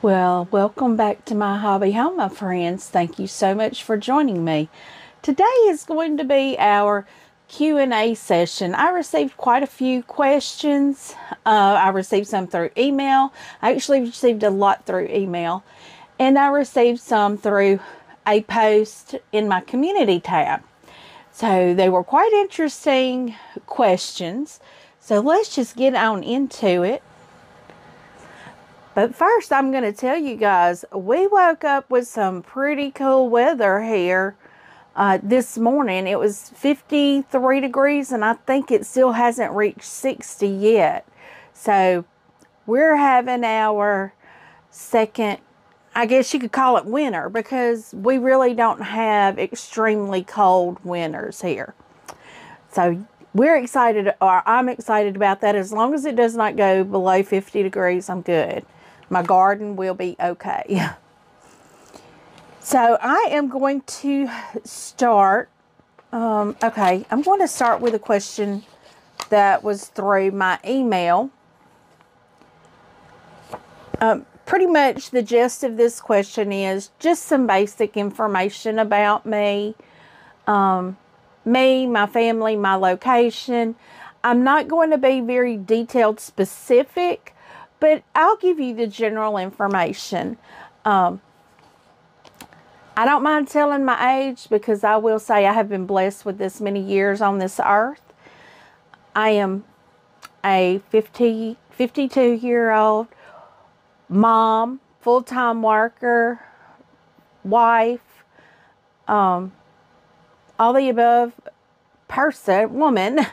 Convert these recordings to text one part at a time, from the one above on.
Well, welcome back to my hobby home, my friends. Thank you so much for joining me. Today is going to be our Q&A session. I received quite a few questions. I received some through email. I actually received a lot through email. And I received some through a post in my community tab. So they were quite interesting questions. So let's just get on into it. But first, I'm going to tell you guys, we woke up with some pretty cool weather here this morning. It was 53 degrees, and I think it still hasn't reached 60 yet. So we're having our second, I guess you could call it winter, because we really don't have extremely cold winters here. So we're excited, or I'm excited about that. As long as it does not go below 50 degrees, I'm good. My garden will be okay. So I am going to start. Okay, I'm going to start with a question that was through my email. Pretty much the gist of this question is just some basic information about me. My family, my location. I'm not going to be very detailed specific, but I'll give you the general information. I don't mind telling my age, because I will say I have been blessed with this many years on this earth. I am a 52-year-old mom, full-time worker, wife, all the above woman.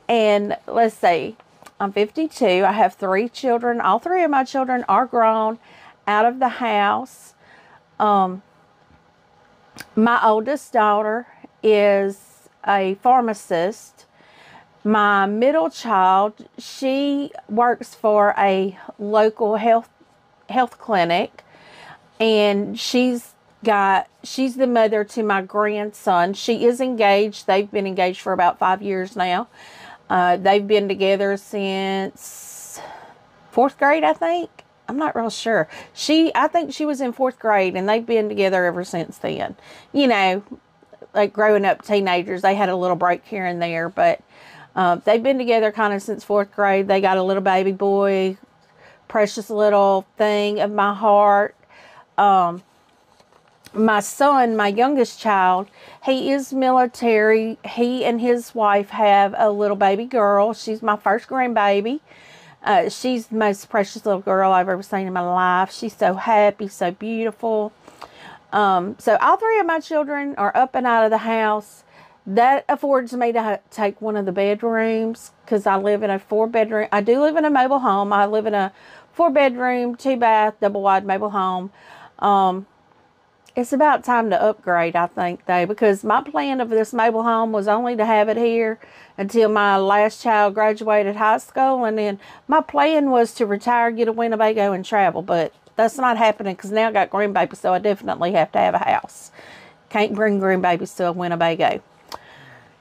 And let's see. I'm 52. I have 3 children. All 3 of my children are grown, out of the house. My oldest daughter is a pharmacist. My middle child, she works for a local health clinic, and she's the mother to my grandson. She is engaged. They've been engaged for about 5 years now. They've been together since 4th grade, I think. I'm not real sure. I think she was in 4th grade, and they've been together ever since then. You know, like growing up teenagers, they had a little break here and there, but they've been together kind of since 4th grade. They got a little baby boy, precious little thing of my heart. My son, my youngest child, he is military. He and his wife have a little baby girl. She's my first grandbaby. She's the most precious little girl I've ever seen in my life. She's so happy, so beautiful. So all 3 of my children are up and out of the house. That affords me to take one of the bedrooms, because I live in a 4-bedroom. I do live in a mobile home. I live in a 4-bedroom, 2-bath, double-wide mobile home. It's about time to upgrade, I think, though, because my plan of this mobile home was only to have it here until my last child graduated high school, and then my plan was to retire, get a Winnebago, and travel, but that's not happening, because now I got grandbabies, so I definitely have to have a house. Can't bring grandbabies to a Winnebago.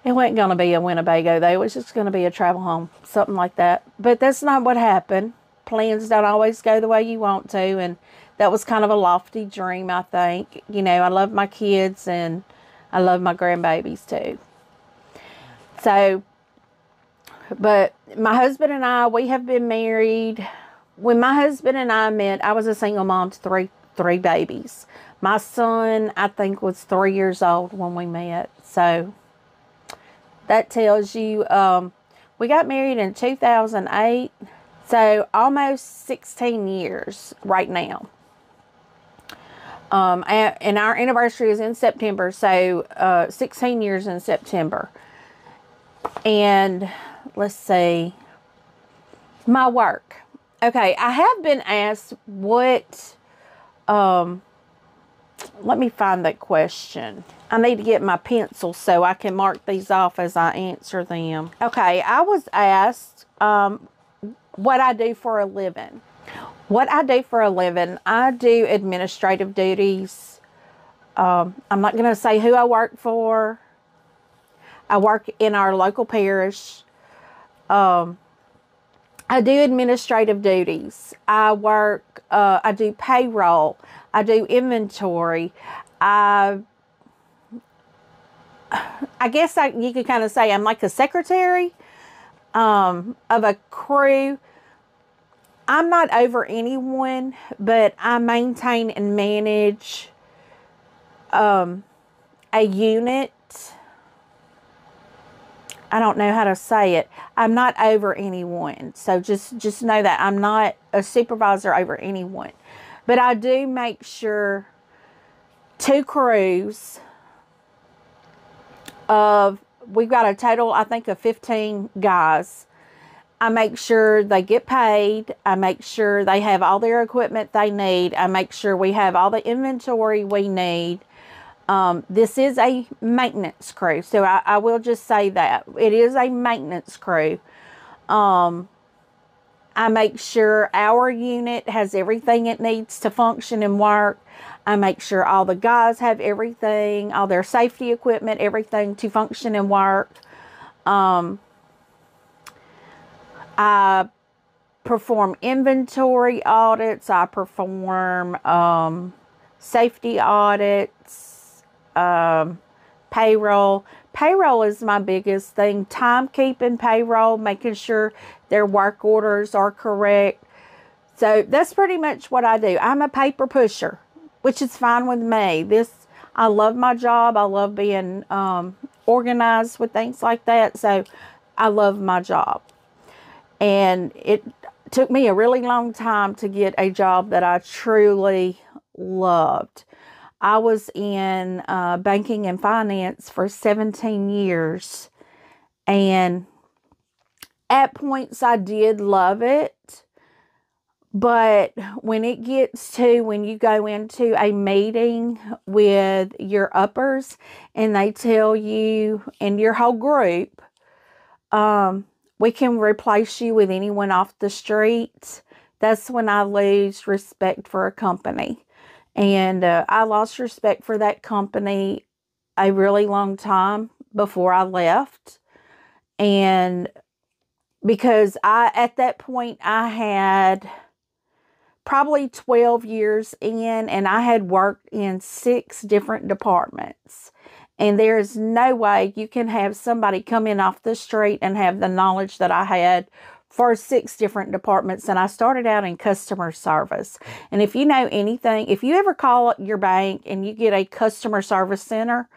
It wasn't going to be a Winnebago, though. It was just going to be a travel home, something like that. But that's not what happened. Plans don't always go the way you want to, and that was kind of a lofty dream, I think. You know, I love my kids, and I love my grandbabies, too. So, but my husband and I, we have been married. When my husband and I met, I was a single mom to three babies. My son, I think, was 3 years old when we met. So that tells you, we got married in 2008. So almost 16 years right now. And our anniversary is in September. So 16 years in September. And let's see. My work. Okay, I have been asked what, let me find that question. I need to get my pencil so I can mark these off as I answer them. Okay, I was asked what I do for a living. What I do for a living, I do administrative duties. I'm not going to say who I work for. I work in our local parish. I do administrative duties. I work, I do payroll. I do inventory. I guess you could kind of say I'm like a secretary of a crew. I'm not over anyone, but I maintain and manage a unit. I don't know how to say it. I'm not over anyone. So just know that I'm not a supervisor over anyone. But I do make sure 2 crews we've got a total, I think, of 15 guys. I make sure they get paid. I make sure they have all their equipment they need. I make sure we have all the inventory we need. This is a maintenance crew, so I will just say that. It is a maintenance crew. I make sure our unit has everything it needs to function and work. I make sure all the guys have everything, all their safety equipment, everything to function and work. I perform inventory audits. I perform safety audits, payroll. Payroll is my biggest thing. Timekeeping payroll, making sure their work orders are correct. So that's pretty much what I do. I'm a paper pusher, which is fine with me. I love my job. I love being organized with things like that. So I love my job. And it took me a really long time to get a job that I truly loved. I was in banking and finance for 17 years. And at points I did love it. But when it gets to when you go into a meeting with your uppers and they tell you and your whole group, we can replace you with anyone off the street, that's when I lose respect for a company. And I lost respect for that company a really long time before I left. And because at that point, I had probably 12 years in, and I had worked in 6 different departments. And there is no way you can have somebody come in off the street and have the knowledge that I had for 6 different departments. And I started out in customer service. And if you know anything, if you ever call your bank and you get a customer service center,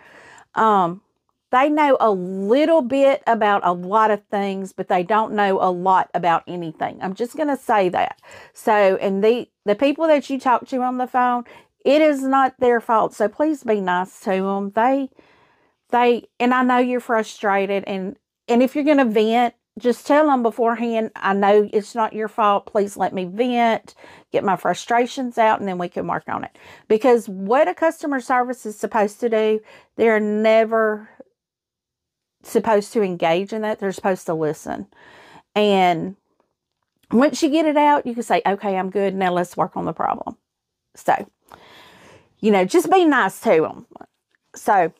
they know a little bit about a lot of things, but they don't know a lot about anything. I'm just going to say that. So, and the people that you talk to on the phone, it is not their fault. So please be nice to them. And I know you're frustrated, and if you're going to vent, just tell them beforehand, I know it's not your fault. Please let me vent, get my frustrations out, and then we can work on it. Because what a customer service is supposed to do, they're never supposed to engage in that. They're supposed to listen. And once you get it out, you can say, okay, I'm good. Now let's work on the problem. So, just be nice to them. So,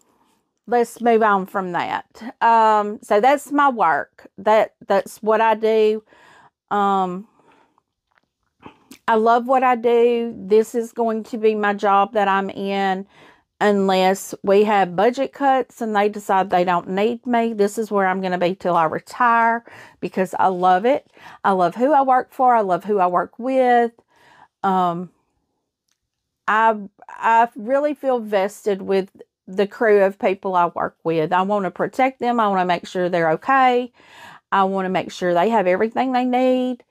let's move on from that. So that's my work. That's what I do. I love what I do. This is going to be my job that I'm in unless we have budget cuts and they decide they don't need me. This is where I'm going to be till I retire because I love it. I love who I work for. I love who I work with. I really feel vested with the crew of people I work with. I want to protect them. I want to make sure they're okay. I want to make sure they have everything they need.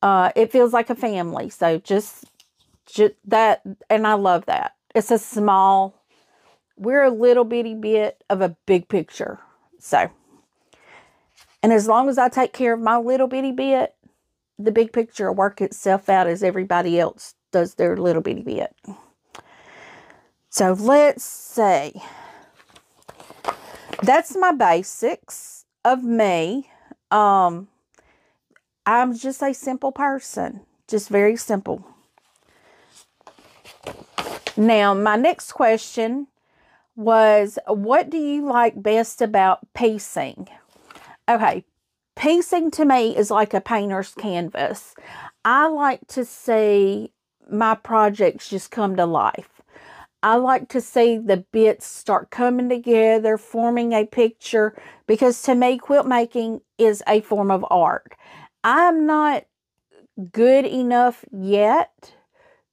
It feels like a family. So just that, and I love that. We're a little bitty bit of a big picture. So, and as long as I take care of my little bitty bit, the big picture will work itself out as everybody else does their little bitty bit. So let's see. That's my basics of me. I'm just a simple person. Just very simple. Now, my next question was, what do you like best about piecing? Okay. piecing to me is like a painter's canvas. I like to see my projects just come to life. I like to see the bits start coming together, forming a picture, because to me, quilt making is a form of art. I'm not good enough yet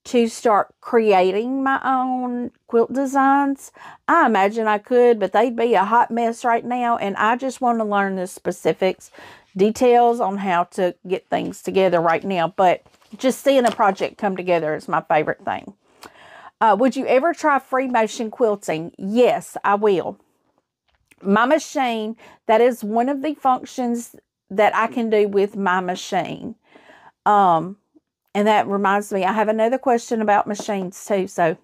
to start creating my own quilt designs. I imagine I could, but they'd be a hot mess right now, and I just want to learn the specifics, details on how to get things together right now. But just seeing a project come together is my favorite thing. Would you ever try free motion quilting? Yes, I will. My machine, that is one of the functions that I can do with my machine. And that reminds me, I have another question about machines too. So,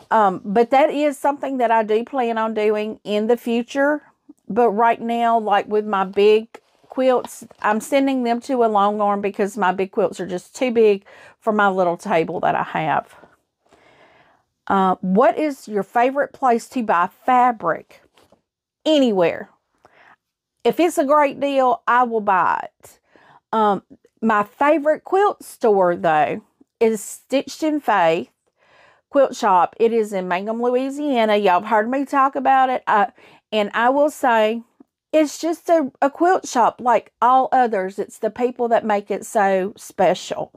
but that is something that I do plan on doing in the future. But right now, like with my big quilts, I'm sending them to a long arm because my big quilts are just too big for my little table that I have. What is your favorite place to buy fabric? Anywhere. If it's a great deal, I will buy it. My favorite quilt store, though, is Stitched in Faith Quilt Shop. It is in Mangum, Louisiana. Y'all have heard me talk about it. And I will say, it's just a quilt shop like all others. It's the people that make it so special.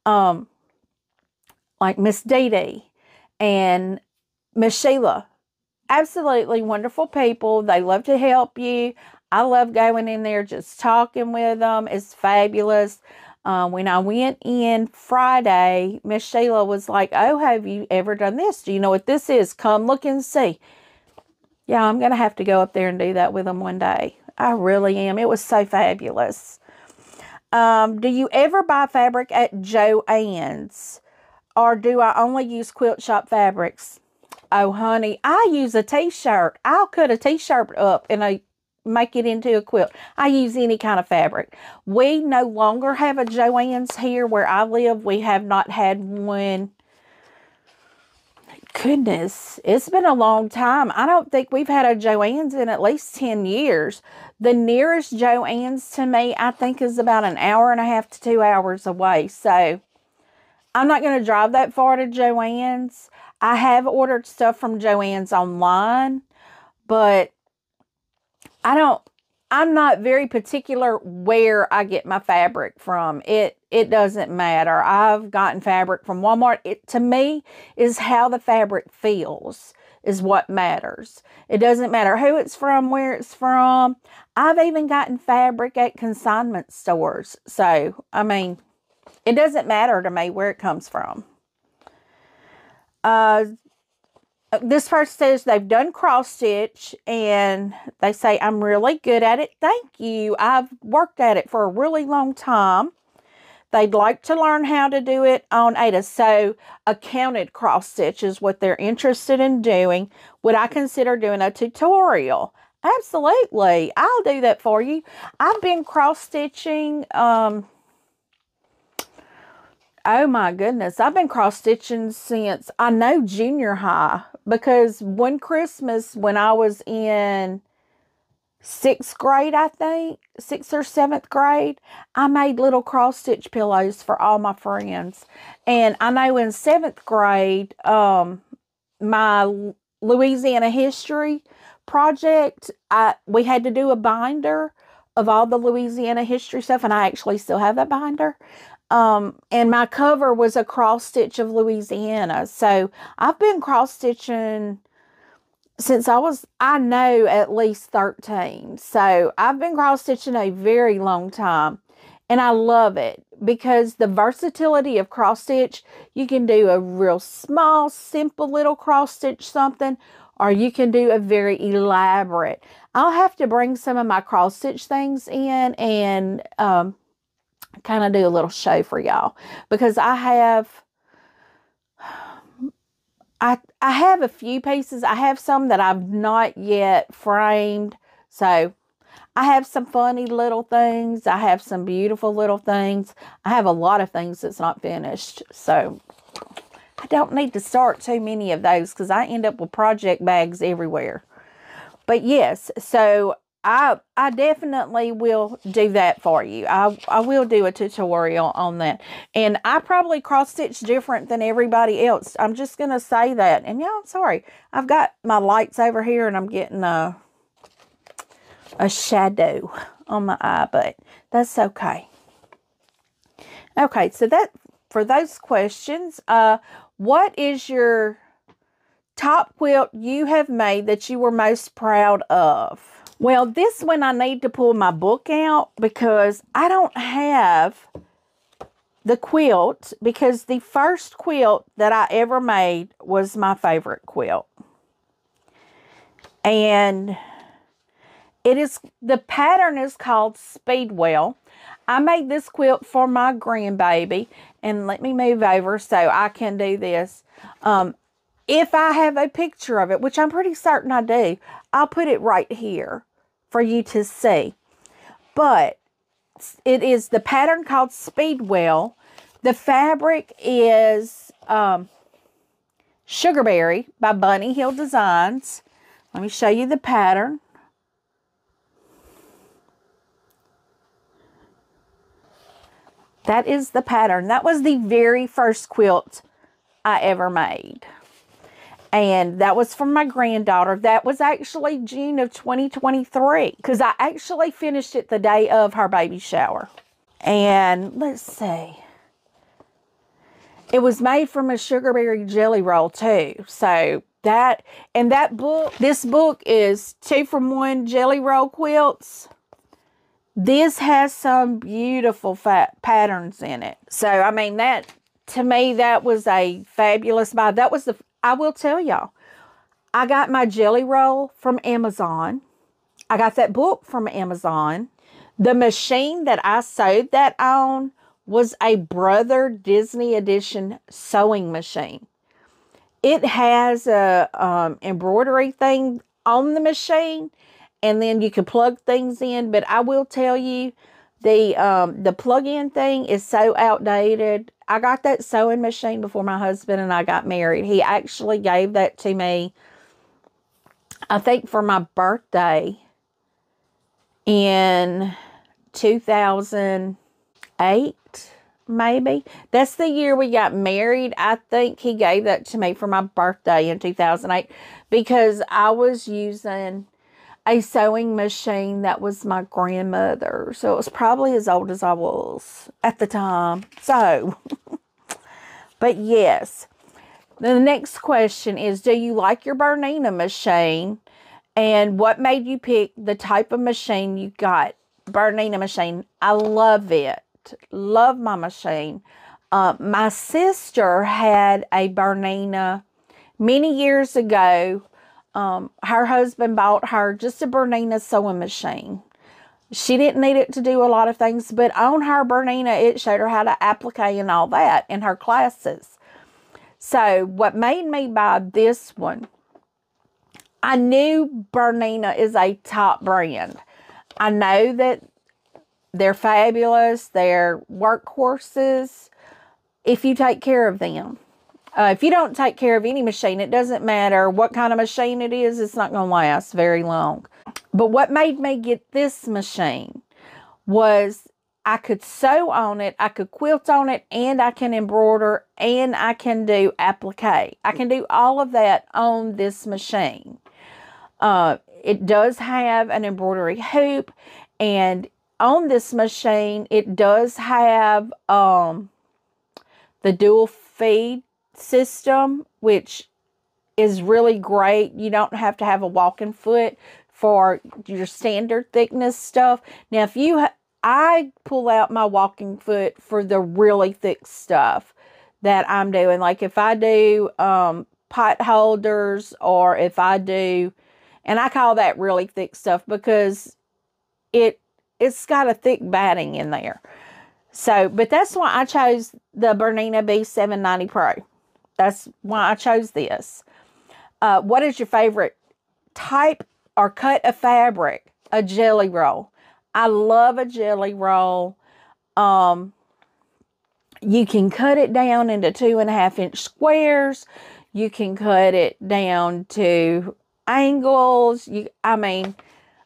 Like Miss Dee Dee and Miss Sheila. Absolutely wonderful people. They love to help you. I love going in there, just talking with them. It's fabulous. When I went in Friday, Miss Sheila was like, oh, have you ever done this? Do you know what this is? Come look and see. Yeah, I'm going to have to go up there and do that with them one day. I really am. It was so fabulous. Do you ever buy fabric at Joann's? Or do I only use quilt shop fabrics? Oh, honey, I use a t-shirt. I'll cut a t-shirt up and make it into a quilt. I use any kind of fabric. We no longer have a Joann's here where I live. We have not had one. Goodness, it's been a long time. I don't think we've had a Joann's in at least 10 years. The nearest Joann's to me, I think, is about an hour and a half to 2 hours away. So I'm not going to drive that far to Joann's. I have ordered stuff from Joann's online, but I'm not very particular where I get my fabric from. It doesn't matter. I've gotten fabric from Walmart. It, to me, is how the fabric feels is what matters. It doesn't matter who it's from, where it's from. I've even gotten fabric at consignment stores. So, I mean, it doesn't matter to me where it comes from. This person says they've done cross stitch and they say, I'm really good at it. Thank you. I've worked at it for a really long time. They'd like to learn how to do it on Ada. So a counted cross stitch is what they're interested in doing. Would I consider doing a tutorial? Absolutely. I'll do that for you. I've been cross stitching, oh my goodness, I've been cross-stitching since, I know, junior high. Because one Christmas when I was in 6th grade, I think, 6th or 7th grade, I made little cross-stitch pillows for all my friends. And I know in 7th grade, my Louisiana history project, we had to do a binder of all the Louisiana history stuff. And I actually still have that binder. And my cover was a cross stitch of Louisiana. So I've been cross stitching since I know, at least 13. So I've been cross stitching a very long time. And I love it because the versatility of cross stitch, you can do a real small, simple little cross stitch something, or you can do a very elaborate. I'll have to bring some of my cross stitch things in and, kind of do a little show for y'all because I have a few pieces. I have some that I've not yet framed. So I have some funny little things. I have some beautiful little things. I have a lot of things that's not finished. So I don't need to start too many of those because I end up with project bags everywhere. But yes, so I definitely will do that for you. I will do a tutorial on that. And I probably cross stitch different than everybody else. I'm just going to say that. And yeah, I'm sorry. I've got my lights over here and I'm getting a shadow on my eye, but that's okay. Okay, so that for those questions, what is your top quilt you have made that you were most proud of? Well, this one I need to pull my book out because I don't have the quilt, because the first quilt that I ever made was my favorite quilt. And the pattern is called Speedwell. I made this quilt for my grandbaby, and let me move over so I can do this. If I have a picture of it, which I'm pretty certain I do, I'll put it right here for you to see. But it is the pattern called Speedwell. The fabric is Sugarberry by Bunny Hill Designs. Let me show you the pattern. That is the pattern. That was the very first quilt I ever made. And that was from my granddaughter. That was actually June of 2023. Because I actually finished it the day of her baby shower. And let's see. It was made from a Sugarberry jelly roll too. So that, and that book, this book is 2-for-1 jelly roll quilts. This has some beautiful patterns in it. So, I mean, that, to me, that was a fabulous buy. That was I will tell y'all, I got my jelly roll from Amazon. I got that book from Amazon. The machine that I sewed that on was a Brother Disney Edition sewing machine. It has a embroidery thing on the machine, and then you can plug things in. But I will tell you, the plug-in thing is so outdated. I got that sewing machine before my husband and I got married. He actually gave that to me, I think, for my birthday in 2008, maybe. That's the year we got married. I think he gave that to me for my birthday in 2008 because I was using a sewing machine that was my grandmother. So it was probably as old as I was at the time. So, but yes. The next question is, do you like your Bernina machine? And what made you pick the type of machine you got? Bernina machine. I love it. Love my machine. My sister had a Bernina many years ago. Her husband bought her just a Bernina sewing machine. She didn't need it to do a lot of things, but on her Bernina, it showed her how to applique and all that in her classes. So what made me buy this one, I knew Bernina is a top brand. I know that they're fabulous. They're workhorses if you take care of them. If you don't take care of any machine, it doesn't matter what kind of machine it is, it's not going to last very long. But what made me get this machine was I could sew on it, I could quilt on it, and I can embroider, and I can do applique. I can do all of that on this machine. It does have an embroidery hoop, and on this machine, it does have the dual feed system, which is really great. You don't have to have a walking foot for your standard thickness stuff. Now, I pull out my walking foot for the really thick stuff that I'm doing. Like if I do pot holders, or if I do, and I call that really thick stuff because it's got a thick batting in there. So, but that's why I chose the Bernina B790 Pro. That's why I chose this. What is your favorite type or cut of fabric? A jelly roll. I love a jelly roll. You can cut it down into 2.5-inch squares. You can cut it down to angles. I mean,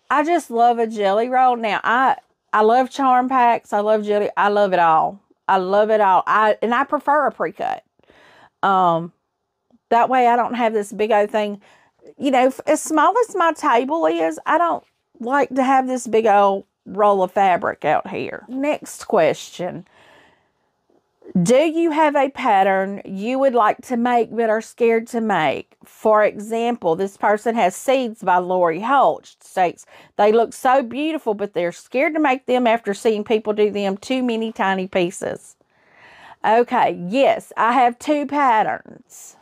I just love a jelly roll. Now, I love charm packs. I love jelly. I love it all. I love it all. And I prefer a pre-cut. That way I don't have this big old thing. You know, as small as my table is, I don't like to have this big old roll of fabric out here. Next question. Do you have a pattern you would like to make but are scared to make? For example, this person has Seeds by Lori Holt. States, they look so beautiful, but they're scared to make them after seeing people do them too many tiny pieces. Okay, yes, I have 2 patterns.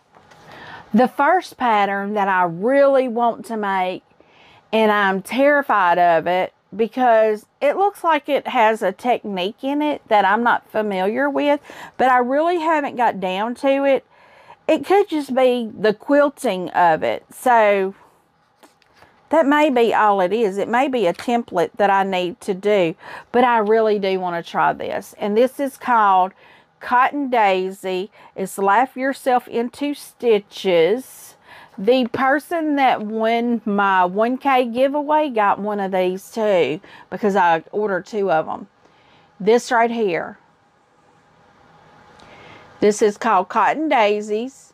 The first pattern that I really want to make, and I'm terrified of it, because it looks like it has a technique in it that I'm not familiar with, but I really haven't got down to it. It could just be the quilting of it. So that may be all it is. It may be a template that I need to do, but I really do want to try this. And this is called Cotton Daisy. It's Laugh Yourself into Stitches. The person that won my 1K giveaway got one of these too, because I ordered 2 of them. This right here. This is called Cotton Daisies.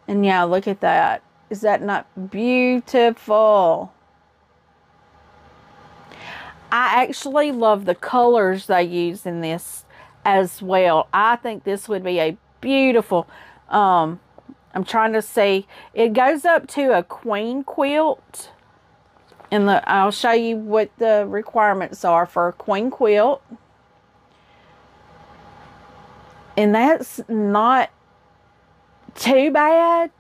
And yeah, look at that. Is that not beautiful? I actually love the colors they use in this as well. I think this would be a beautiful, I'm trying to see. It goes up to a queen quilt. And I'll show you what the requirements are for a queen quilt. And that's not too bad,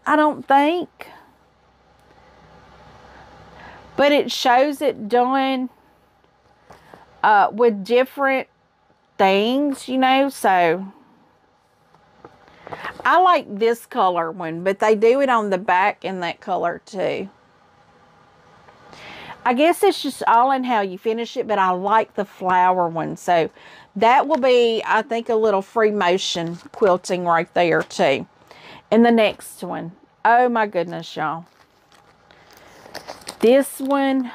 I don't think. But it shows it done with different things, you know, so I like this color one, but they do it on the back in that color too. I guess it's just all in how you finish it, but I like the flower one. So that will be, I think, a little free motion quilting right there too. And the next one, oh my goodness, y'all. This one,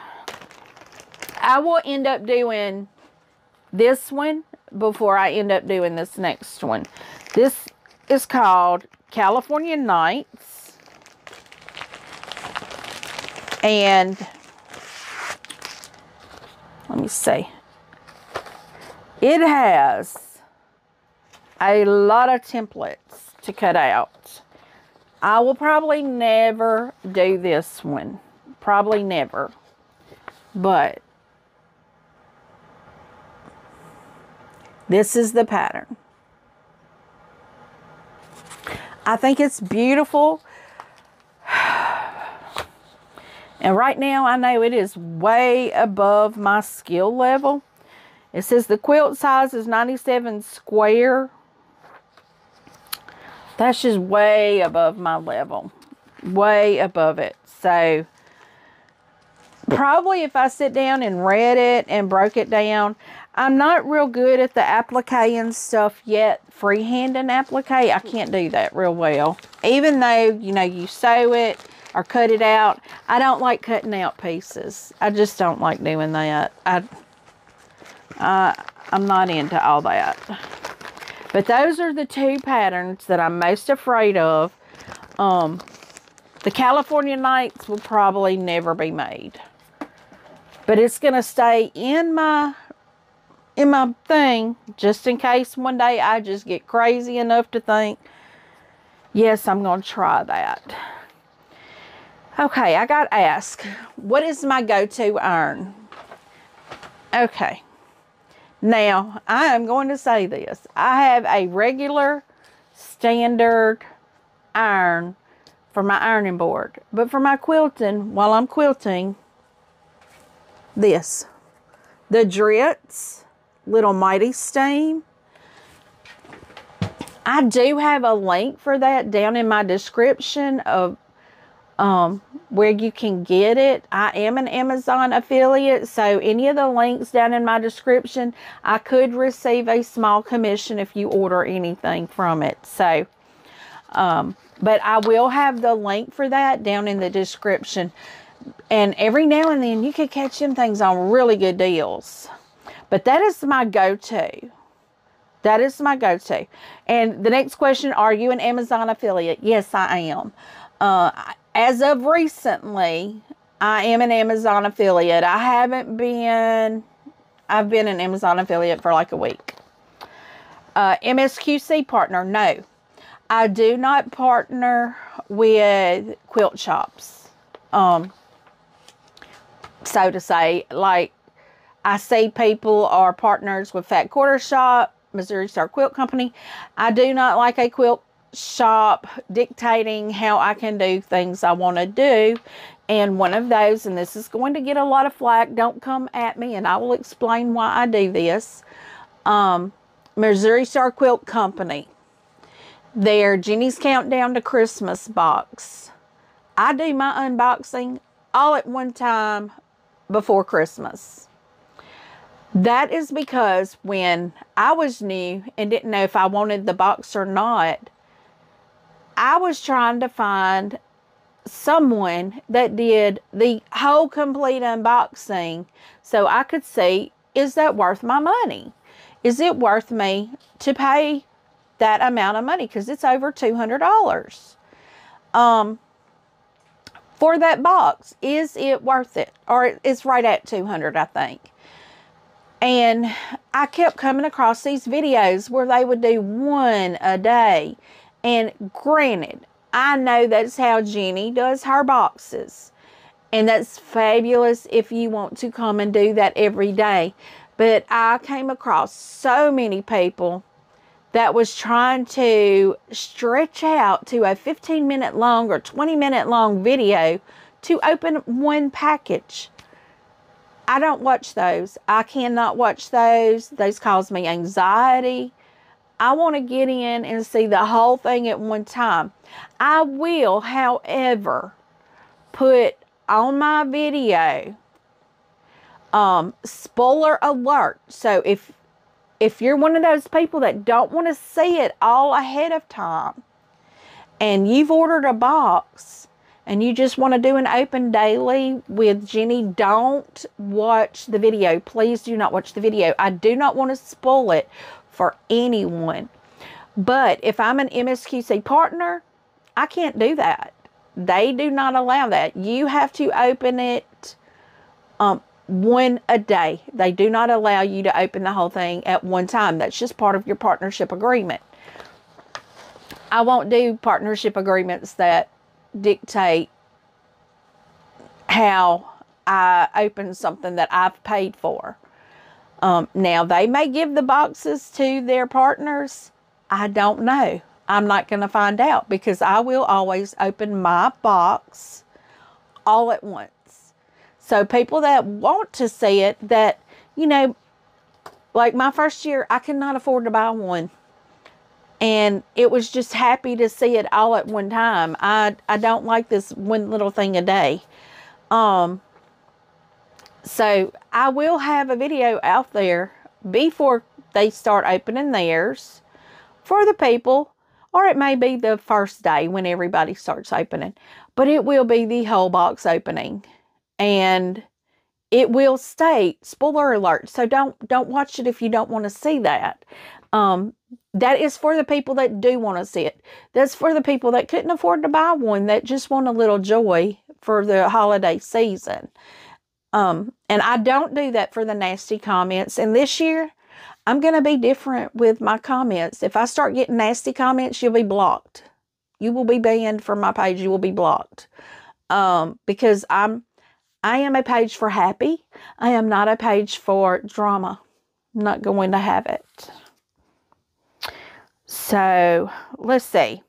I will end up doing this one before I end up doing this next one. This is called California Nights, and let me see, it has a lot of templates to cut out. I will probably never do this one, probably never, but this is the pattern. I think it's beautiful. And right now, I know it is way above my skill level. It says the quilt size is 97 square. That's just way above my level. Way above it. So, probably if I sit down and read it and broke it down, I'm not real good at the applique and stuff yet. Freehand applique, I can't do that real well. Even though, you know, you sew it or cut it out, I don't like cutting out pieces. I just don't like doing that. I'm not into all that. But those are the 2 patterns that I'm most afraid of. The California Nights will probably never be made. But it's going to stay in my thing, just in case one day I just get crazy enough to think, yes, I'm going to try that. Okay, I got asked, what is my go-to iron? Okay, now I am going to say this. I have a regular standard iron for my ironing board, but for my quilting, while I'm quilting, the Dritz Little Mighty Steam. I do have a link for that down in my description of where you can get it. I am an Amazon affiliate, so any of the links down in my description, I could receive a small commission if you order anything from it. So, but I will have the link for that down in the description. And every now and then you could catch them things on really good deals. But that is my go-to. That is my go-to. And the next question, are you an Amazon affiliate? Yes, I am. As of recently, I am an Amazon affiliate. I've been an Amazon affiliate for like a week. MSQC partner, no. I do not partner with quilt shops. So to say, like, I see people are partners with Fat Quarter Shop, Missouri Star Quilt Company. I do not like a quilt shop dictating how I can do things I want to do. And one of those, and this is going to get a lot of flack, don't come at me, and I will explain why I do this. Missouri Star Quilt Company, their Jenny's Countdown to Christmas box. I do my unboxing all at one time before Christmas. That is because when I was new and didn't know if I wanted the box or not, I was trying to find someone that did the whole complete unboxing so I could see, is that worth my money? Is it worth me to pay that amount of money? Because it's over $200. For that box, is it worth it? Or it's right at $200, I think. And I kept coming across these videos where they would do one a day. And granted, I know that's how Jenny does her boxes. And that's fabulous if you want to come and do that every day. But I came across so many people that was trying to stretch out to a 15-minute long or 20-minute long video to open one package. I don't watch those. I cannot watch those. Those cause me anxiety. I want to get in and see the whole thing at one time. I will, however, put on my video spoiler alert. So if you're one of those people that don't want to see it all ahead of time and you've ordered a box and you just want to do an open daily with Jenny, don't watch the video. Please do not watch the video. I do not want to spoil it for anyone. But if I'm an MSQC partner, I can't do that. They do not allow that. You have to open it one a day. They do not allow you to open the whole thing at one time. That's just part of your partnership agreement. I won't do partnership agreements that dictate how I open something that I've paid for. Now, they may give the boxes to their partners. I don't know. I'm not going to find out because I will always open my box all at once. So people that want to see it, that, you know, like my first year, I could not afford to buy one. And it was just happy to see it all at one time. I don't like this one little thing a day. So I will have a video out there before they start opening theirs for the people, or it may be the first day when everybody starts opening, but it will be the whole box opening, and it will state spoiler alert. So don't watch it if you don't want to see that. That is for the people that do want to see it. That's for the people that couldn't afford to buy one, that just want a little joy for the holiday season. And I don't do that for the nasty comments. And this year, I'm going to be different with my comments. If I start getting nasty comments, you'll be blocked. You will be banned from my page. You will be blocked. Because I am a page for happy. I am not a page for drama. I'm not going to have it. So, let's see.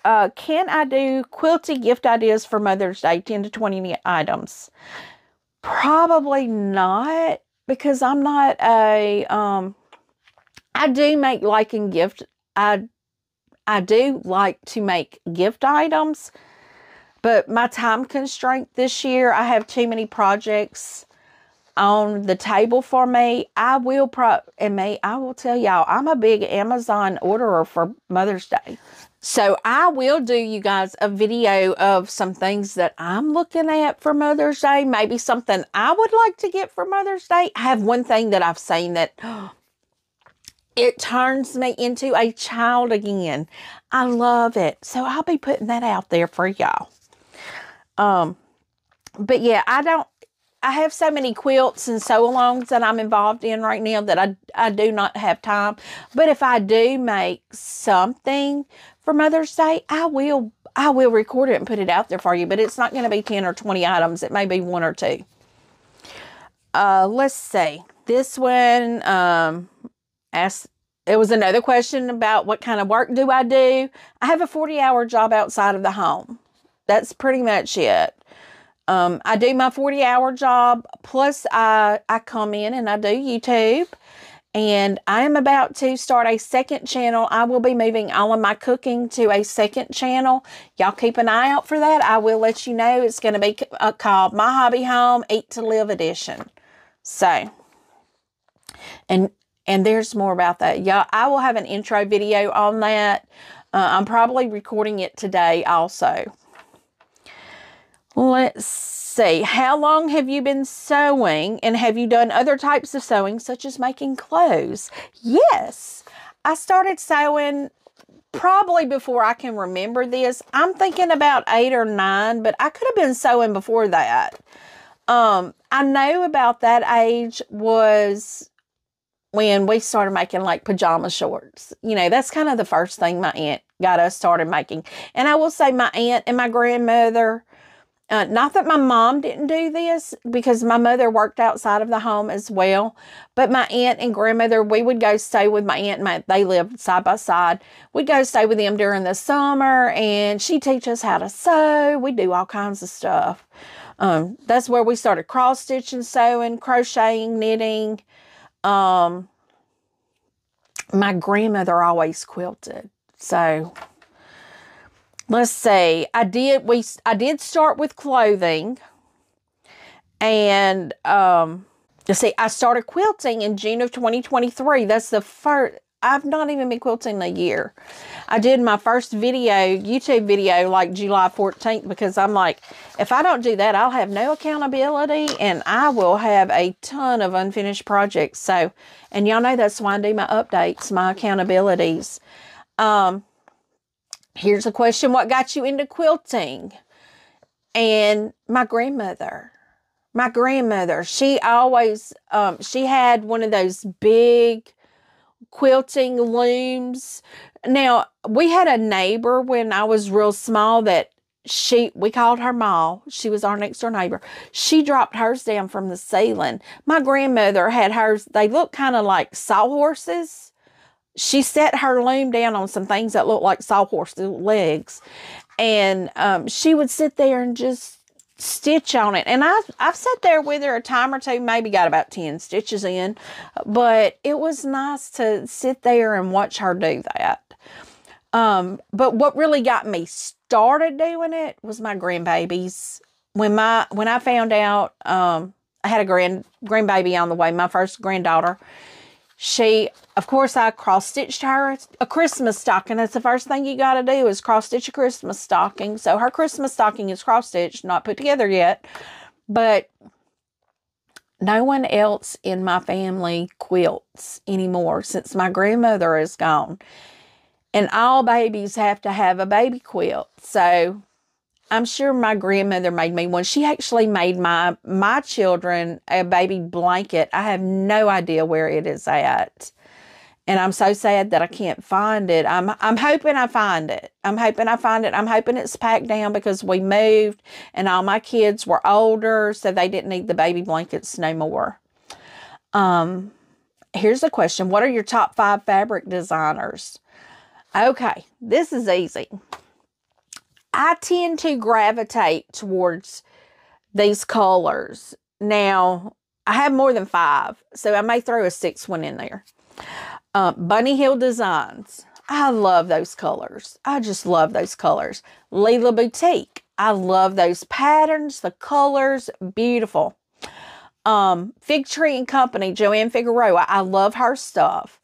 Can I do quilty gift ideas for Mother's Day, 10 to 20 items? Probably not, because I'm not a, I do make gift. I do like to make gift items, but my time constraint this year, I have too many projects on the table for me. I will tell y'all, I'm a big Amazon orderer for Mother's Day. So I will do, you guys, a video of some things that I'm looking at for Mother's Day. Maybe something I would like to get for Mother's Day. I have one thing that I've seen that it turns me into a child again. I love it. So I'll be putting that out there for y'all. But yeah, I have so many quilts and sew-alongs that I'm involved in right now that I do not have time. But if I do make something for Mother's Day, I will record it and put it out there for you. But it's not going to be 10 or 20 items. It may be 1 or 2. Let's see. This one it was another question about what kind of work do I do. I have a 40-hour job outside of the home. That's pretty much it. I do my 40-hour job, plus I come in and I do YouTube. And I am about to start a second channel. I will be moving all of my cooking to a second channel. Y'all keep an eye out for that. I will let you know. It's going to be called My Hobby Home Eat to Live Edition. So, and there's more about that. Y'all, I will have an intro video on that. I'm probably recording it today also. Let's see. How long have you been sewing, and have you done other types of sewing such as making clothes? Yes. I started sewing probably before I can remember this. I'm thinking about 8 or 9, but I could have been sewing before that. I know about that age was when we started making like pajama shorts. You know, that's kind of the first thing my aunt got us started making. And I will say my aunt and my grandmother, not that my mom didn't do this, because my mother worked outside of the home as well. But my aunt and grandmother, we would go stay with my aunt and they lived side by side. We'd go stay with them during the summer, and she'd teach us how to sew. We do all kinds of stuff. That's where we started cross-stitching, sewing, crocheting, knitting. My grandmother always quilted. So let's see. I did start with clothing, and let's see, I started quilting in June of 2023. That's the first. I've not even been quilting a year. I did my first YouTube video, like July 14th, because I'm like, if I don't do that, I'll have no accountability, and I will have a ton of unfinished projects. So, and y'all know that's why I do my updates, my accountabilities. Here's a question: what got you into quilting? And my grandmother, she always, she had one of those big quilting looms. Now, we had a neighbor when I was real small that we called her Ma. She was our next door neighbor. She dropped hers down from the ceiling. My grandmother had hers. They look kind of like sawhorses. She set her loom down on some things that looked like sawhorse legs. And she would sit there and just stitch on it. And I've sat there with her a time or two, maybe got about 10 stitches in. But it was nice to sit there and watch her do that. But what really got me started doing it was my grandbabies. When I found out I had a grandbaby on the way, my first granddaughter, of course, I cross-stitched her a Christmas stocking. That's the first thing you got to do is cross-stitch a Christmas stocking. So her Christmas stocking is cross-stitched, not put together yet. But no one else in my family quilts anymore since my grandmother is gone. And all babies have to have a baby quilt. So I'm sure my grandmother made me one. She actually made my children a baby blanket. I have no idea where it is at. And I'm so sad that I can't find it. I'm hoping I find it. I'm hoping it's packed down because we moved and all my kids were older, so they didn't need the baby blankets no more. Here's a question. What are your top 5 fabric designers? Okay, this is easy. I tend to gravitate towards these colors. Now, I have more than 5, so I may throw a 6th one in there. Bunny Hill Designs. I love those colors. I just love those colors. Leela Boutique. I love those patterns, the colors, beautiful. Fig Tree and Company, Joanne Figueroa. I love her stuff.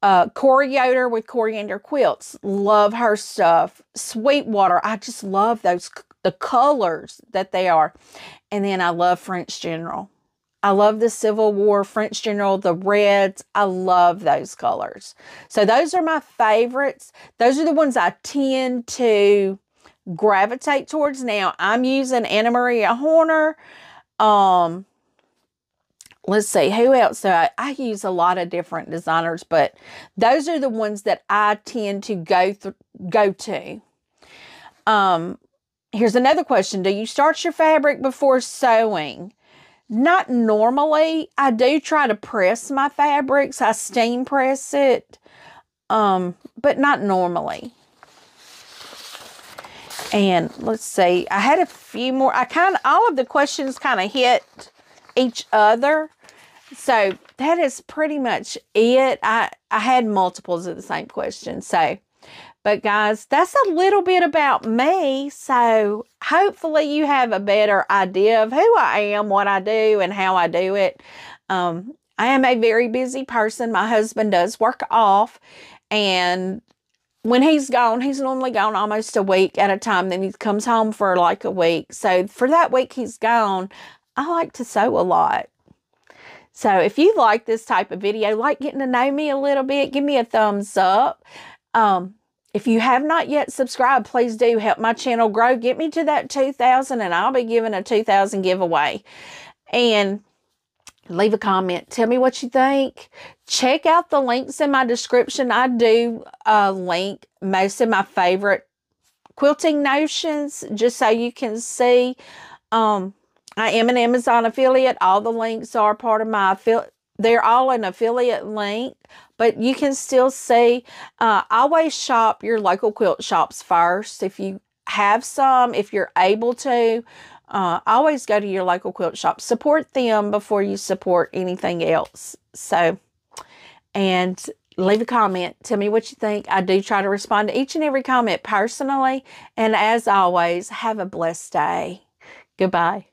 Coriander with Coriander Quilts. Love her stuff. Sweetwater. I just love the colors that they are. And then I love French General. I love the Civil War French General, the reds. I love those colors. So those are my favorites. Those are the ones I tend to gravitate towards. Now, I'm using Anna Maria Horner. Let's see, who else? I use a lot of different designers, but those are the ones that I tend to go to. Here's another question. Do you starch your fabric before sewing? Not normally. I do try to press my fabrics. I steam press it, but not normally. And let's see, I had a few more. All of the questions kind of hit each other. So that is pretty much it. I had multiples of the same question. So, but guys, that's a little bit about me. So hopefully you have a better idea of who I am, what I do, and how I do it. I am a very busy person. My husband does work off, and when he's gone, he's normally gone almost a week at a time. Then he comes home for like a week. So for that week he's gone, I like to sew a lot. So if you like this type of video, like getting to know me a little bit, give me a thumbs up. If you have not yet subscribed, please do help my channel grow. Get me to that 2,000 and I'll be giving a 2,000 giveaway. And leave a comment. Tell me what you think. Check out the links in my description. I do link most of my favorite quilting notions just so you can see. I am an Amazon affiliate. All the links are part of my affiliate. They're all an affiliate link, but you can still see. Always shop your local quilt shops first. If you have some, if you're able to, always go to your local quilt shop. Support them before you support anything else. So, and leave a comment. Tell me what you think. I do try to respond to each and every comment personally. And as always, have a blessed day. Goodbye.